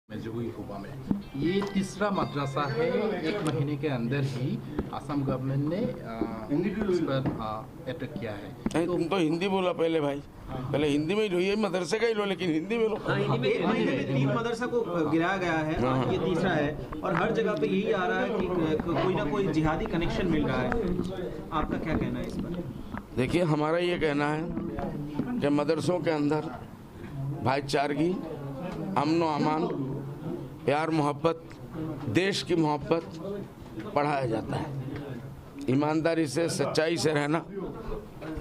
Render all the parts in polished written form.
मेजुगुई हुआ में ये तीसरा मदरसा है। एक महीने के अंदर ही असम गवर्नमेंट ने इस पर अटैक किया है। नहीं, तुम तो हिंदी बोला पहले भाई, पहले हिंदी में ही लो, ये मदरसे का ही लो, लेकिन हिंदी में लो। हिंदी में एक महीने में 3 मदरसा को गिराया गया है, आज ये तीसरा है और हर जगह पे यही आ रहा है कि कोई ना कोई जिहादी कनेक्शन मिल रहा है। आपका क्या कहना है इस पर? देखिए, हमारा ये कहना है कि मदरसों के अंदर भाईचारगी, अमन व अमान, प्यार मोहब्बत, देश की मोहब्बत पढ़ाया जाता है। ईमानदारी से, सच्चाई से रहना,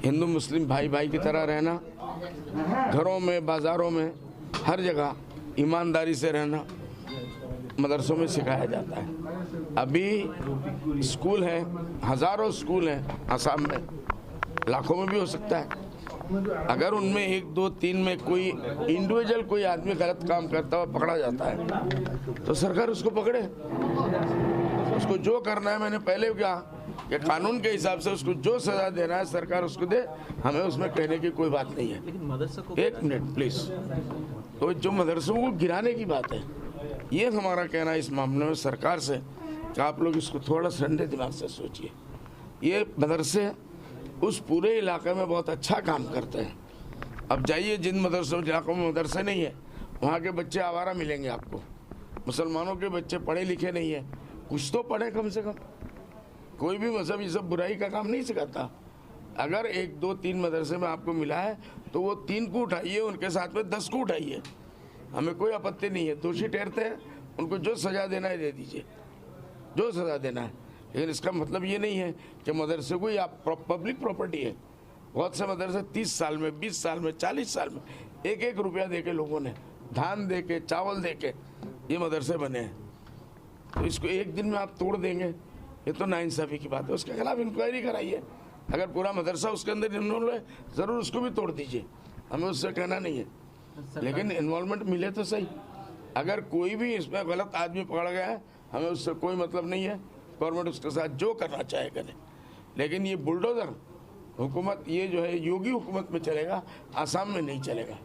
हिंदू मुस्लिम भाई भाई की तरह रहना, घरों में, बाज़ारों में, हर जगह ईमानदारी से रहना मदरसों में सिखाया जाता है। अभी स्कूल हैं, हज़ारों स्कूल हैं आसाम में, लाखों में भी हो सकता है। अगर उनमें 1, 2, 3 में कोई इंडिविजुअल कोई आदमी गलत काम करता हुआ पकड़ा जाता है तो सरकार उसको पकड़े, उसको जो करना है। मैंने पहले कहा कि कानून के हिसाब से उसको जो सजा देना है सरकार उसको दे, हमें उसमें कहने की कोई बात नहीं है। लेकिन मदरसा को 1 मिनट प्लीज। तो जो मदरसों को गिराने की बात है, ये हमारा कहना है इस मामले में सरकार से कि आप लोग इसको थोड़ा ठंडे दिमाग से सोचिए। ये मदरसे उस पूरे इलाके में बहुत अच्छा काम करते हैं। अब जाइए जिन मदरसों इलाकों में मदरसे नहीं है, वहाँ के बच्चे आवारा मिलेंगे आपको। मुसलमानों के बच्चे पढ़े लिखे नहीं है, कुछ तो पढ़े कम से कम। कोई भी मजहब ये सब बुराई का काम नहीं सिखाता। अगर 1, 2, 3 मदरसे में आपको मिला है तो वो 3 को उठाइए, उनके साथ में 10 को उठाइए, हमें कोई आपत्ति नहीं है। दोषी ठहरते हैं, उनको जो सजा देना है दे दीजिए, जो सजा देना है। लेकिन इसका मतलब ये नहीं है कि मदरसे को या पब्लिक प्रॉपर्टी है। बहुत से मदरसे 30 साल में, 20 साल में, 40 साल में 1-1 रुपया दे के लोगों ने, धान दे के, चावल दे के ये मदरसे बने हैं। तो इसको एक दिन में आप तोड़ देंगे, ये तो नाइंसाफ़ी की बात है। उसके खिलाफ इंक्वायरी कराइए। अगर पूरा मदरसा उसके अंदर इन्वॉल्व है, ज़रूर उसको भी तोड़ दीजिए, हमें उससे कहना नहीं है। लेकिन इन्वॉल्वमेंट मिले तो सही। अगर कोई भी इसमें गलत आदमी पकड़ा गया है, हमें उससे कोई मतलब नहीं है। गवर्नमेंट उसके साथ जो करना चाहे करे। लेकिन ये बुलडोज़र हुकूमत, ये जो है योगी हुकूमत में चलेगा, आसाम में नहीं चलेगा।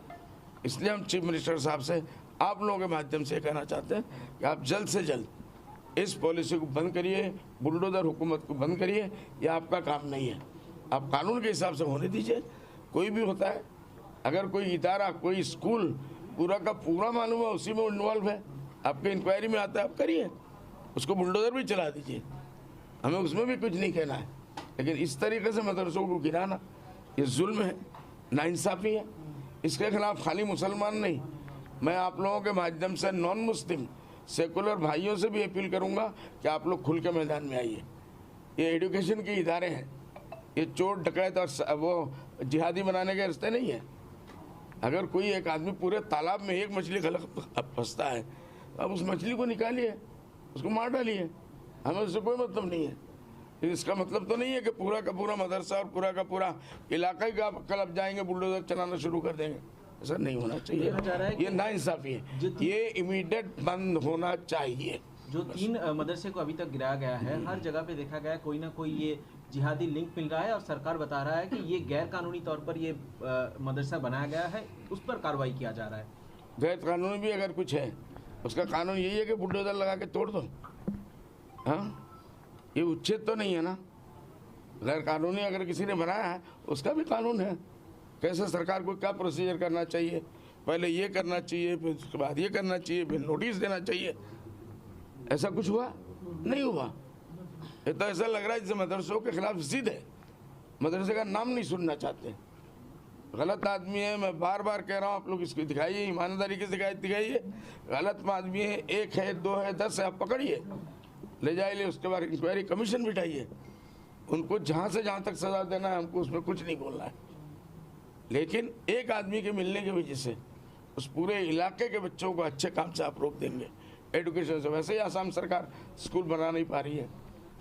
इसलिए हम चीफ मिनिस्टर साहब से आप लोगों के माध्यम से कहना चाहते हैं कि आप जल्द से जल्द इस पॉलिसी को बंद करिए, बुलडोज़र हुकूमत को बंद करिए। ये आपका काम नहीं है, आप कानून के हिसाब से होने दीजिए। कोई भी होता है, अगर कोई इदारा, कोई स्कूल पूरा का पूरा मालूम है उसी में इन्वॉल्व है, आपके इंक्वायरी में आता है, आप करिए, उसको बुलडोज़र भी चला दीजिए, हमें उसमें भी कुछ नहीं कहना है। लेकिन इस तरीके से मदरसों को गिराना ये जुल्म है, नाइंसाफ़ी है। इसके खिलाफ खाली मुसलमान नहीं, मैं आप लोगों के माध्यम से नॉन मुस्लिम सेकुलर भाइयों से भी अपील करूंगा कि आप लोग खुल के मैदान में आइए। ये एजुकेशन के इदारे हैं, ये चोर डकैत और वो जिहादी बनाने के रास्ते नहीं है। अगर कोई एक आदमी पूरे तालाब में एक मछली गलत फंसता है, अब उस मछली को निकालिए, उसको मार डालिए, हमें उससे कोई मतलब नहीं है। इसका मतलब तो नहीं है कि पूरा का पूरा मदरसा और पूरा का पूरा इलाका ही का कल अब जाएंगे बुलडोजर चलाना शुरू कर देंगे। ऐसा नहीं होना चाहिए, ये नाइंसाफ़ी है, ये इमीडिएट बंद होना चाहिए। जो 3 मदरसे को अभी तक गिराया गया है, हर जगह पे देखा गया कोई ना कोई ये जिहादी लिंक मिल रहा है और सरकार बता रहा है कि ये गैर कानूनी तौर पर ये मदरसा बनाया गया है, उस पर कार्रवाई किया जा रहा है। गैर कानूनी भी अगर कुछ है, उसका कानून यही है कि बुलडोजर लगा के तोड़ दो। हाँ, ये उच्छेद तो नहीं है ना। गैर कानूनी अगर किसी ने बनाया है उसका भी कानून है, कैसे सरकार को क्या प्रोसीजर करना चाहिए, पहले ये करना चाहिए, फिर उसके बाद ये करना चाहिए, फिर नोटिस देना चाहिए। ऐसा कुछ हुआ नहीं हुआ। ये तो ऐसा लग रहा है जैसे मदरसों के खिलाफ जिद है, मदरसे का नाम नहीं सुनना चाहते। गलत आदमी है, मैं बार बार कह रहा हूँ, आप लोग इसको दिखाइए, ईमानदारी के दिखाइए। गलत आदमी है, 1 है, 2 है, 10 है, आप पकड़िए, ले जाइए, उसके बाद इंक्वायरी कमीशन बिठाइए, उनको जहाँ से जहाँ तक सजा देना है, हमको उसमें कुछ नहीं बोलना है। लेकिन एक आदमी के मिलने की वजह से उस पूरे इलाके के बच्चों को अच्छे काम से आप रोक देंगे, एजुकेशन से। वैसे ही आसाम सरकार स्कूल बना नहीं पा रही है।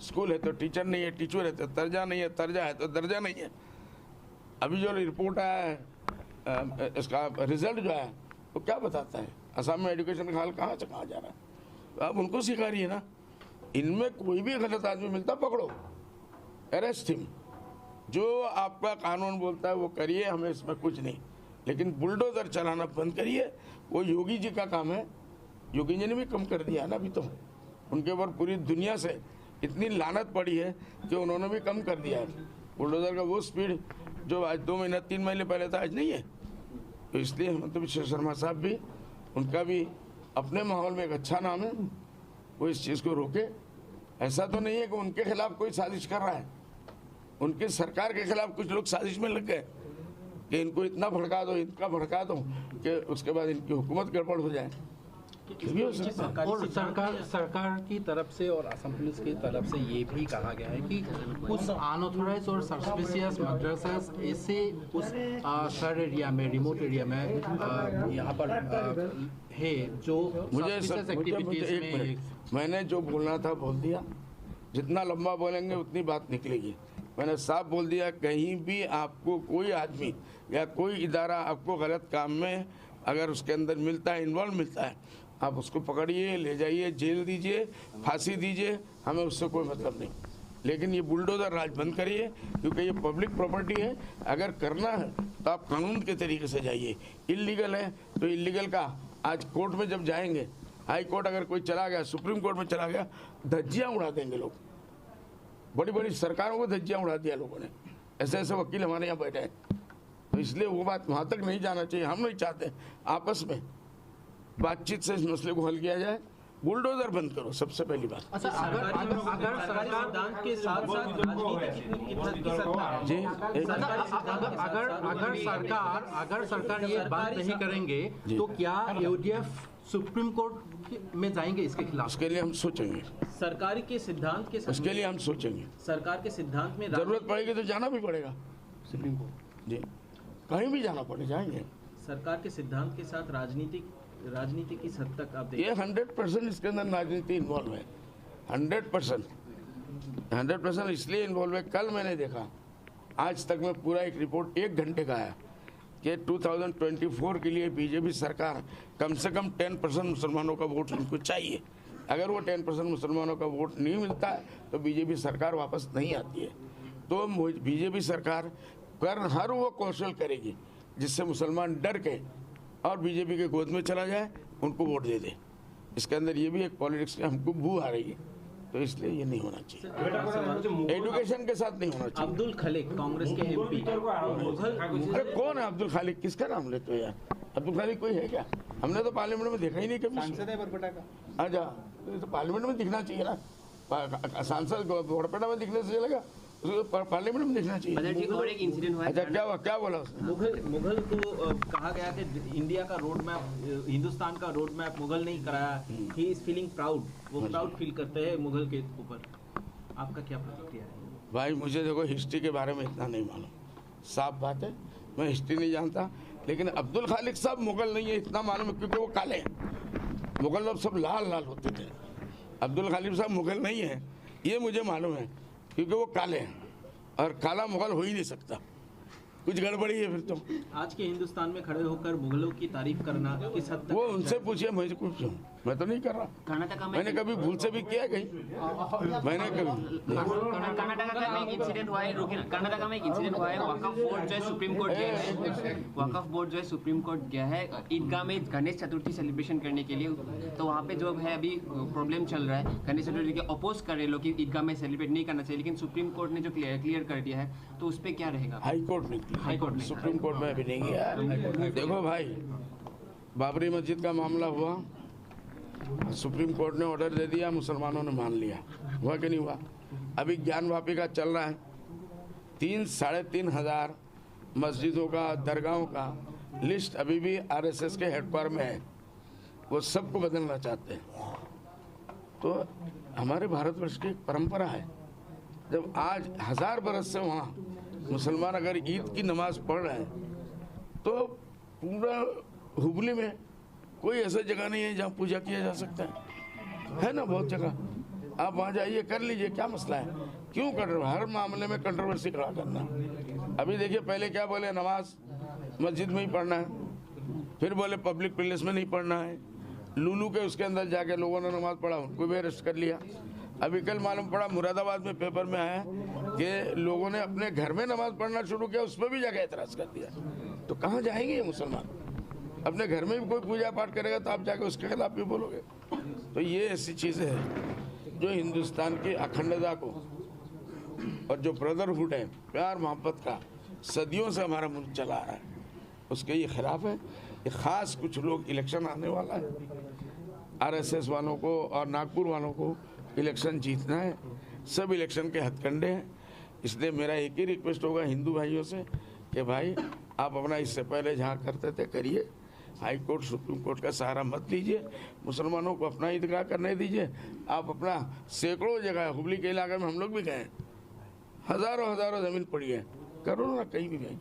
स्कूल है तो टीचर नहीं है, टीचर है तो दर्जा नहीं है, दर्जा है तो दर्जा नहीं है। अभी जो रिपोर्ट आया है, इसका रिजल्ट जो है वो क्या बताता है, असम में एजुकेशन का हाल कहाँ से कहाँ जा रहा है। तो आप उनको सिखा रही है ना, इनमें कोई भी गलत आदमी मिलता पकड़ो, अरेस्ट हिम, जो आपका कानून बोलता है वो करिए, हमें इसमें कुछ नहीं। लेकिन बुलडोज़र चलाना बंद करिए, वो योगी जी का काम है, योगी जी ने भी कम कर दिया ना अभी तो। उनके ऊपर पूरी दुनिया से इतनी लानत पड़ी है कि उन्होंने भी कम कर दिया है। बुलडोजर का वो स्पीड जो आज 2 महीना 3 महीने पहले था, आज नहीं है। तो इसलिए हेमंत बिश्व शर्मा साहब भी, उनका भी अपने माहौल में एक अच्छा नाम है, वो इस चीज़ को रोके। ऐसा तो नहीं है कि उनके खिलाफ कोई साजिश कर रहा है, उनकी सरकार के खिलाफ कुछ लोग साजिश में लग गए कि इनको इतना भड़का दो, इतना भड़का दो कि उसके बाद इनकी हुकूमत गड़बड़ हो जाए। और सरकार की तरफ से और असम पुलिस की तरफ से ये भी कहा गया है कि उस अनऑथराइज और सस्पिशियस मदरसास ऐसे उस शहर एरिया में, रिमोट एरिया में यहाँ पर है जो मुझे मैंने जो बोलना था बोल दिया। जितना लंबा बोलेंगे उतनी बात निकलेगी। मैंने साफ बोल दिया, कहीं भी आपको कोई आदमी या कोई इदारा आपको गलत काम में अगर उसके अंदर मिलता है, इन्वॉल्व मिलता है, आप उसको पकड़िए, ले जाइए, जेल दीजिए, फांसी दीजिए, हमें उससे कोई मतलब नहीं। लेकिन ये बुलडोजर राज बंद करिए, क्योंकि ये पब्लिक प्रॉपर्टी है। अगर करना है तो आप कानून के तरीके से जाइए। इल्लीगल है तो इल्लीगल का आज कोर्ट में जब जाएंगे, हाई कोर्ट अगर कोई चला गया, सुप्रीम कोर्ट में चला गया, धज्जियाँ उड़ा देंगे लोग। बड़ी बड़ी सरकारों को धज्जियाँ उड़ा दिया लोगों ने। ऐसे ऐसे वकील हमारे यहाँ बैठे हैं। तो इसलिए वो बात वहाँ तक नहीं जाना चाहिए। हम नहीं चाहते, आपस में बातचीत से इस मसले को हल किया जाए। बुलडोजर बंद करो, सबसे पहली बात। अच्छा, अगर सरकार सिद्धांत के साथ साथ जी, अगर सरकार ये बात नहीं करेंगे तो क्या AODF सुप्रीम कोर्ट में जाएंगे इसके खिलाफ? उसके लिए हम सोचेंगे। सरकार के सिद्धांत के उसके लिए हम सोचेंगे। सरकार के सिद्धांत में जरूरत पड़ेगी तो जाना भी पड़ेगा सुप्रीम कोर्ट। जी, कहीं भी जाना पड़े जाएंगे। सरकार के सिद्धांत के साथ राजनीति किस हद तक आप देखते हैं? ये 100% इसके अंदर राजनीति इन्वॉल्व है। 100% इसलिए इन्वॉल्व है। कल मैंने देखा, आज तक में पूरा एक रिपोर्ट 1 घंटे का आया कि 2024 के लिए बीजेपी सरकार कम से कम 10% मुसलमानों का वोट इनको चाहिए। अगर वो 10% मुसलमानों का वोट नहीं मिलता है तो बीजेपी सरकार वापस नहीं आती है। तो बीजेपी सरकार हर वो कौशल करेगी जिससे मुसलमान डर के और बीजेपी के गोद में चला जाए, उनको वोट दे दे। इसके अंदर ये भी एक पॉलिटिक्स की हमको बू आ रही है, तो इसलिए ये नहीं होना चाहिए। एजुकेशन के साथ नहीं होना चाहिए। अब्दुल खलीक कांग्रेस के MP, अरे कौन है अब्दुल खालिक? किसका नाम लेते हो यार? अब्दुल खालिक कोई है क्या? हमने तो पार्लियामेंट में देखा ही नहीं कभी। सांसद है बरपेटा का। अच्छा, तो पार्लियामेंट में दिखना चाहिए ना। सांसद बरपेटा में दिखने से चलेगा? उसको पार्लियामेंट में देखना चाहिए। और एक इंसिडेंट हुआ। अच्छा, क्या बोला उसने? मुगल को कहा गया कि इंडिया का रोड मैप, हिंदुस्तान का रोड मैप मुगल नहीं कराया। ही इज फीलिंग प्राउड, वो प्राउड फील करते हैं मुगल के ऊपर। आपका क्या प्रतिक्रिया है? भाई मुझे देखो हिस्ट्री के बारे में इतना नहीं मालूम, साफ बात है, मैं हिस्ट्री नहीं जानता। लेकिन अब्दुल खालिक साहब मुगल नहीं है इतना मालूम है, क्योंकि वो काले हैं। मुगल लोग सब लाल लाल होते थे। अब्दुल खालिक साहब मुगल नहीं है, ये मुझे मालूम है, क्योंकि वो काले हैं और काला मुगल हो ही नहीं सकता। कुछ गड़बड़ी है फिर तो। आज के हिंदुस्तान में खड़े होकर मुगलों की तारीफ करना किस हद तक? वो उनसे पूछिए, मुझे कुछ, मैं तो नहीं कर रहा। मैंने कभी भूल से भी किया कहीं? मैंने कभी कर्नाटका में एक इंसिडेंट हुआ है। कर्नाटका में एक इंसिडेंट हुआ है। वक्फ बोर्ड जो है सुप्रीम कोर्ट गया है। वक्फ बोर्ड जो है सुप्रीम कोर्ट गया है ईदगाह में गणेश चतुर्थी सेलिब्रेशन करने के लिए। तो वहाँ पे जो है अभी प्रॉब्लम चल रहा है, गणेश चतुर्थी के अपोज कर रहे लोग कि ईदगाह में सेलिब्रेट नहीं करना चाहिए। लेकिन सुप्रीम कोर्ट ने जो क्लियर कर दिया है, तो उस पर क्या रहेगा? हाई कोर्ट ने, सुप्रीम कोर्ट में अभी नहीं गया। देखो भाई, बाबरी मस्जिद का मामला हुआ, सुप्रीम कोर्ट ने ऑर्डर दे दिया, मुसलमानों ने मान लिया। हुआ कि नहीं हुआ? अभी ज्ञान वापी का चल रहा है। 3-3.5 हज़ार मस्जिदों का, दरगाहों का लिस्ट अभी भी RSS के हेडक्वार्टर में है। वो सबको बदलना चाहते हैं। तो हमारे भारतवर्ष की एक परंपरा है, जब आज 1000 बरस से वहाँ मुसलमान अगर ईद की नमाज पढ़ रहे हैं, तो पूरा हुबली में कोई ऐसा जगह नहीं है जहाँ पूजा किया जा सकता है ना? बहुत जगह आप वहाँ जाइए, कर लीजिए, क्या मसला है? क्यों कर रहे हो हर मामले में कंट्रोवर्सी खड़ा करना? अभी देखिए, पहले क्या बोले, नमाज मस्जिद में ही पढ़ना है, फिर बोले पब्लिक प्लेस में नहीं पढ़ना है। लुलू के उसके अंदर जाके लोगों ने नमाज पढ़ा, उनको भी अरेस्ट कर लिया। अभी कल मालूम पड़ा, मुरादाबाद में पेपर में आया कि लोगों ने अपने घर में नमाज पढ़ना शुरू किया, उस पर भी जाके एतराज़ कर दिया। तो कहाँ जाएंगे ये मुसलमान? अपने घर में भी कोई पूजा पाठ करेगा तो आप जाके उसके खिलाफ भी बोलोगे। तो ये ऐसी चीज़ें हैं जो हिंदुस्तान की अखंडता को और जो ब्रदरहुड है, प्यार मोहब्बत का सदियों से हमारा मुल्क चला आ रहा है, उसके ये खिलाफ है। ये ख़ास कुछ लोग, इलेक्शन आने वाला है, आरएसएस वालों को और नागपुर वालों को इलेक्शन जीतना है, सब इलेक्शन के हथकंडे हैं। इसलिए मेरा एक ही रिक्वेस्ट होगा हिंदू भाइयों से कि भाई आप अपना इससे पहले जहाँ करते थे करिए, हाई कोर्ट सुप्रीम कोर्ट का सहारा मत लीजिए, मुसलमानों को अपना ईदगाह करने दीजिए। आप अपना सैकड़ों जगह, हुबली के इलाके में हम लोग भी गए, हज़ारों ज़मीन पड़ी है, करो ना कहीं भी गए।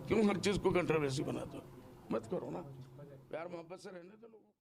क्यों हर चीज़ को कंट्रोवर्सी बनाते हो? मत करो ना, प्यार मोहब्बत से रहने दो लोगों को।